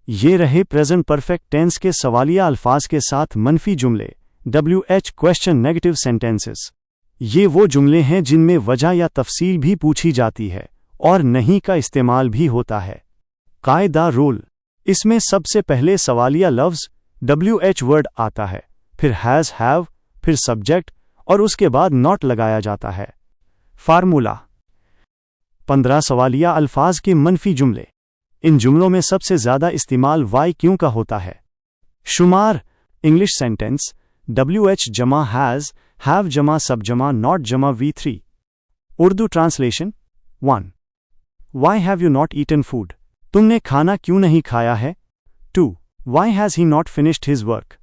ये रहे present perfect tense के सवालिया अल्फाज के साथ मनफी जुमले WH क्वेश्चन नेगेटिव सेंटेंसेस। ये वो जुमले हैं जिनमें वजह या तफसील भी पूछी जाती है और नहीं का इस्तेमाल भी होता है। कायदा रूल, इसमें सबसे पहले सवालिया लफ्ज़ WH वर्ड आता है, फिर हैज़ हैव, फिर सब्जेक्ट और उसके बाद नॉट लगाया जाता है। फार्मूला 15 सवालिया अल्फाज के मनफी जुमले। इन जुमलों में सबसे ज़्यादा इस्तेमाल वाई क्यों का होता है। शुमार इंग्लिश सेंटेंस WH जमा हैज़, हैव जमा सब जमा नॉट जमा V3। Urdu translation 1. Why have you not eaten food? तुमने खाना क्यों नहीं खाया है। 2. Why has he not finished his work?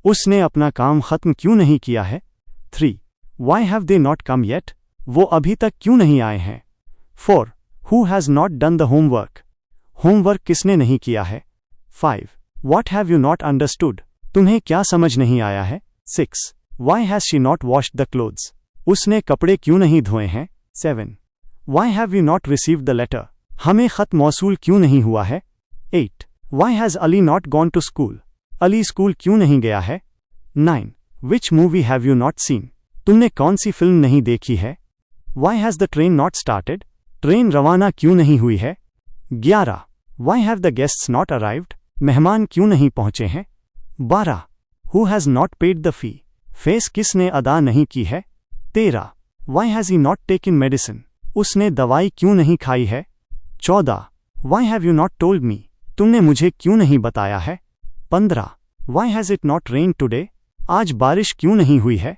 उसने अपना काम खत्म क्यों नहीं किया है। 3. Why have they not come yet? वो अभी तक क्यों नहीं आए हैं। 4. Who has not done the homework? Homework किसने नहीं किया है। 5. What have you not understood? तुम्हें क्या समझ नहीं आया है। 6. Why has she not washed the clothes? उसने कपड़े क्यों नहीं धोए हैं। 7. Why have you not received the letter? हमें खत मौसूल क्यों नहीं हुआ है। 8. Why has Ali not gone to school? Ali school क्यों नहीं गया है। 9. Which movie have you not seen? तुमने कौन सी फिल्म नहीं देखी है। Why has the train not started? Train रवाना क्यों नहीं हुई है। 11. Why have the guests not arrived? मेहमान क्यों नहीं पहुंचे हैं। 12. Who has not paid the fee? Fees किसने अदा नहीं की है। 13. Why has he not taken medicine? उसने दवाई क्यों नहीं खाई है। 14. Why have you not told me? तुमने मुझे क्यों नहीं बताया है। 15. Why has it not rained today? आज बारिश क्यों नहीं हुई है।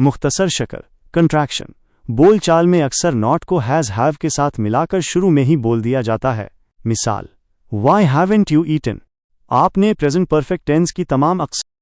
मुख्तसर शक्ल कंट्रैक्शन, बोलचाल में अक्सर नॉट को हैज़ हैव के साथ मिलाकर शुरू में ही बोल दिया जाता है। मिसाल, Why haven't you eaten? आपने प्रेजेंट परफेक्ट टेंस की तमाम